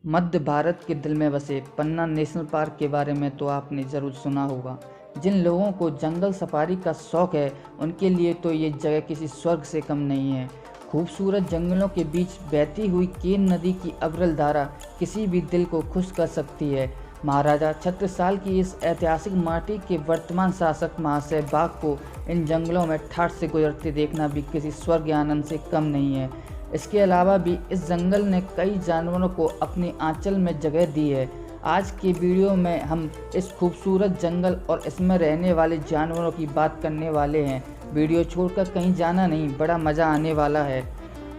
मध्य भारत के दिल में बसे पन्ना नेशनल पार्क के बारे में तो आपने ज़रूर सुना होगा। जिन लोगों को जंगल सफारी का शौक है उनके लिए तो ये जगह किसी स्वर्ग से कम नहीं है। खूबसूरत जंगलों के बीच बहती हुई केन नदी की अविरल धारा किसी भी दिल को खुश कर सकती है। महाराजा छत्रसाल की इस ऐतिहासिक माटी के वर्तमान शासक महाशय बाघ को इन जंगलों में ठाठ से गुजरते देखना भी किसी स्वर्ग आनंद से कम नहीं है। इसके अलावा भी इस जंगल ने कई जानवरों को अपने आंचल में जगह दी है। आज के वीडियो में हम इस खूबसूरत जंगल और इसमें रहने वाले जानवरों की बात करने वाले हैं। वीडियो छोड़कर कहीं जाना नहीं, बड़ा मज़ा आने वाला है।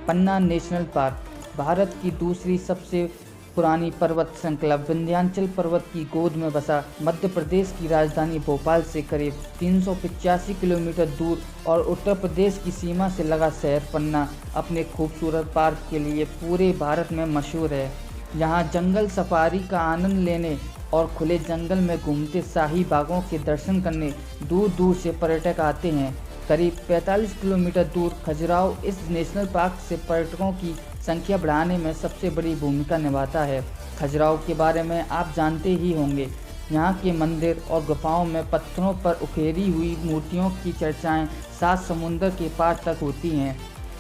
पन्ना नेशनल पार्क भारत की दूसरी सबसे पुरानी पर्वत श्रृंखला विंध्याचल पर्वत की गोद में बसा मध्य प्रदेश की राजधानी भोपाल से करीब 385 किलोमीटर दूर और उत्तर प्रदेश की सीमा से लगा शहर पन्ना अपने खूबसूरत पार्क के लिए पूरे भारत में मशहूर है। यहाँ जंगल सफारी का आनंद लेने और खुले जंगल में घूमते शाही बागों के दर्शन करने दूर दूर से पर्यटक आते हैं। करीब 45 किलोमीटर दूर खजुराहो इस नेशनल पार्क से पर्यटकों की संख्या बढ़ाने में सबसे बड़ी भूमिका निभाता है। खजुराहो के बारे में आप जानते ही होंगे। यहाँ के मंदिर और गुफाओं में पत्थरों पर उकेरी हुई मूर्तियों की चर्चाएं सात समुंदर के पार तक होती हैं।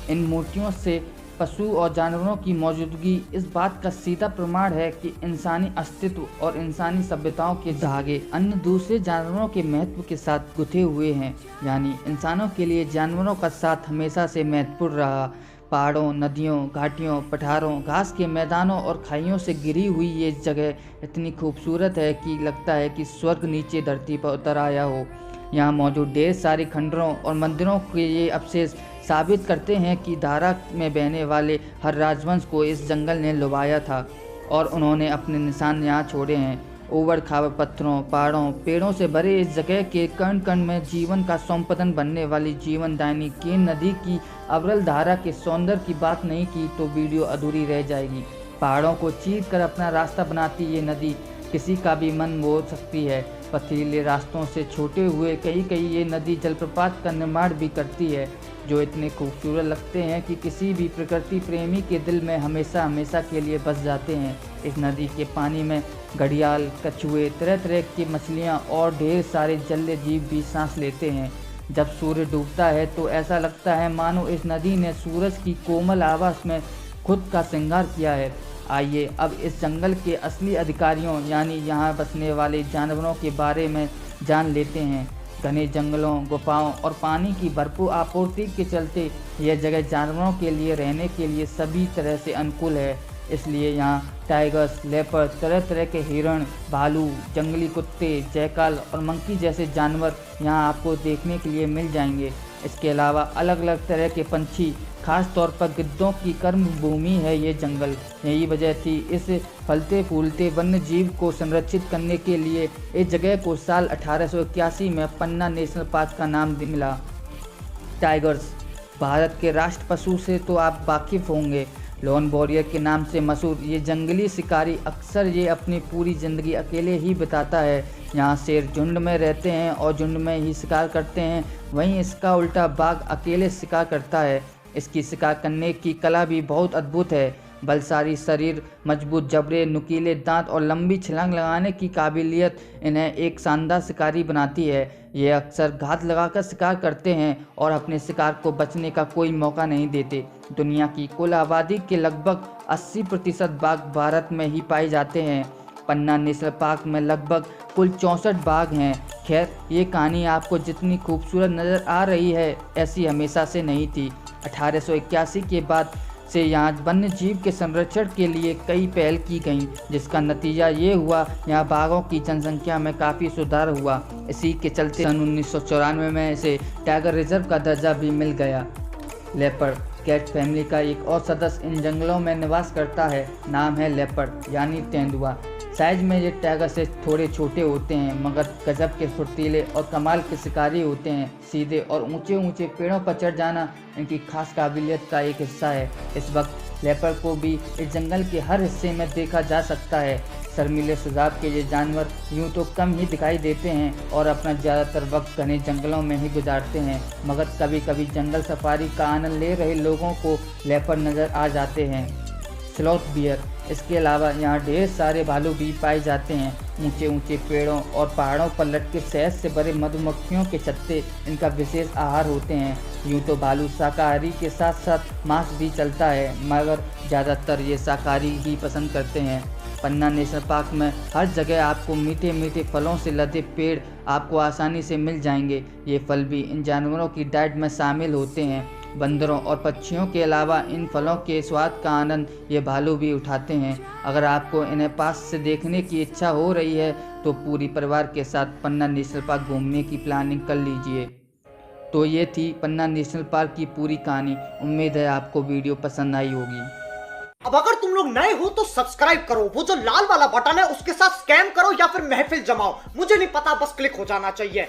इन मूर्तियों से पशु और जानवरों की मौजूदगी इस बात का सीधा प्रमाण है कि इंसानी अस्तित्व और इंसानी सभ्यताओं के धागे अन्य दूसरे जानवरों के महत्व के साथ गुथे हुए हैं। यानी इंसानों के लिए जानवरों का साथ हमेशा से महत्वपूर्ण रहा। पहाड़ों, नदियों, घाटियों, पठारों, घास के मैदानों और खाइयों से घिरी हुई ये जगह इतनी खूबसूरत है कि लगता है कि स्वर्ग नीचे धरती पर उतर आया हो। यहाँ मौजूद ढेर सारे खंडरों और मंदिरों के ये अवशेष साबित करते हैं कि धारा में बहने वाले हर राजवंश को इस जंगल ने लुभाया था और उन्होंने अपने निशान यहाँ छोड़े हैं। उबड़ खाबड़ पत्थरों, पहाड़ों, पेड़ों से भरे इस जगह के कण कण में जीवन का संपतन बनने वाली जीवनदायिनी केन नदी की अविरल धारा के सौंदर्य की बात नहीं की तो वीडियो अधूरी रह जाएगी। पहाड़ों को चीर कर अपना रास्ता बनाती ये नदी किसी का भी मन मोह सकती है। पथरीले रास्तों से छोटे हुए कहीं ये नदी जलप्रपात का निर्माण भी करती है जो इतने खूबसूरत लगते हैं कि किसी भी प्रकृति प्रेमी के दिल में हमेशा हमेशा के लिए बस जाते हैं। इस नदी के पानी में घड़ियाल, कछुए, तरह तरह की मछलियाँ और ढेर सारे जलीय जीव भी सांस लेते हैं। जब सूर्य डूबता है तो ऐसा लगता है मानो इस नदी ने सूरज की कोमल आवाज़ में खुद का श्रृंगार किया है। आइए अब इस जंगल के असली अधिकारियों यानी यहाँ बसने वाले जानवरों के बारे में जान लेते हैं। घने जंगलों, गुफाओं और पानी की भरपूर आपूर्ति के चलते यह जगह जानवरों के लिए रहने के लिए सभी तरह से अनुकूल है। इसलिए यहाँ टाइगर्स, लेपर्ड, तरह तरह के हिरण, भालू, जंगली कुत्ते, जैकाल और मंकी जैसे जानवर यहाँ आपको देखने के लिए मिल जाएंगे। इसके अलावा अलग अलग तरह के पंछी, खास तौर पर गिद्धों की कर्म भूमि है ये जंगल। यही वजह थी इस फलते फूलते वन्य जीव को संरक्षित करने के लिए इस जगह को साल 1881 में पन्ना नेशनल पार्क का नाम मिला। टाइगर्स भारत के राष्ट्र पशु से तो आप वाकिफ होंगे। लॉन वॉरियर के नाम से मशहूर ये जंगली शिकारी अक्सर ये अपनी पूरी ज़िंदगी अकेले ही बिताता है। यहाँ शेर झुंड में रहते हैं और झुंड में ही शिकार करते हैं, वहीं इसका उल्टा बाघ अकेले शिकार करता है। इसकी शिकार करने की कला भी बहुत अद्भुत है। बलशाली शरीर, मजबूत जबड़े, नुकीले दांत और लंबी छलांग लगाने की काबिलियत इन्हें एक शानदार शिकारी बनाती है। ये अक्सर घात लगाकर शिकार करते हैं और अपने शिकार को बचने का कोई मौका नहीं देते। दुनिया की कुल आबादी के लगभग 80% बाघ भारत में ही पाए जाते हैं। पन्ना नेशनल पार्क में लगभग कुल 64 बाघ हैं। खैर, ये कहानी आपको जितनी खूबसूरत नज़र आ रही है ऐसी हमेशा से नहीं थी। 1881 के बाद से यहाँ वन्य जीव के संरक्षण के लिए कई पहल की गईं, जिसका नतीजा ये हुआ यहाँ बाघों की जनसंख्या में काफ़ी सुधार हुआ। इसी के चलते सन 1994 में इसे टाइगर रिजर्व का दर्जा भी मिल गया। लेपर्ड कैट फैमिली का एक और सदस्य इन जंगलों में निवास करता है। नाम है लेपर्ड यानी तेंदुआ। साइज में ये टाइगर से थोड़े छोटे होते हैं मगर गजब के फुर्तीले और कमाल के शिकारी होते हैं। सीधे और ऊंचे ऊंचे पेड़ों पर चढ़ जाना इनकी खास काबिलियत का एक हिस्सा है। इस वक्त लेपर्ड को भी इस जंगल के हर हिस्से में देखा जा सकता है। शर्मीले स्वभाव के ये जानवर यूँ तो कम ही दिखाई देते हैं और अपना ज़्यादातर वक्त घने जंगलों में ही गुजारते हैं, मगर कभी कभी जंगल सफारी का आनंद ले रहे लोगों को लेपर्ड नज़र आ जाते हैं। स्लॉथ बियर इसके अलावा यहाँ ढेर सारे भालू भी पाए जाते हैं। ऊंचे ऊंचे पेड़ों और पहाड़ों पर लटके शहद से भरे मधुमक्खियों के छत्ते इनका विशेष आहार होते हैं। यूँ तो भालू शाकाहारी के साथ साथ मांस भी चलता है, मगर ज़्यादातर ये शाकाहारी ही पसंद करते हैं। पन्ना नेशनल पार्क में हर जगह आपको मीठे मीठे फलों से लदे पेड़ आपको आसानी से मिल जाएंगे। ये फल भी इन जानवरों की डाइट में शामिल होते हैं। बंदरों और पक्षियों के अलावा इन फलों के स्वाद का आनंद ये भालू भी उठाते हैं। अगर आपको इन्हें पास से देखने की इच्छा हो रही है तो पूरी परिवार के साथ पन्ना नेशनल पार्क घूमने की प्लानिंग कर लीजिए। तो ये थी पन्ना नेशनल पार्क की पूरी कहानी। उम्मीद है आपको वीडियो पसंद आई होगी। अब अगर तुम लोग नए हो तो सब्सक्राइब करो, वो जो लाल वाला बटन है उसके साथ स्कैम करो या फिर महफिल जमाओ, मुझे नहीं पता, बस क्लिक हो जाना चाहिए।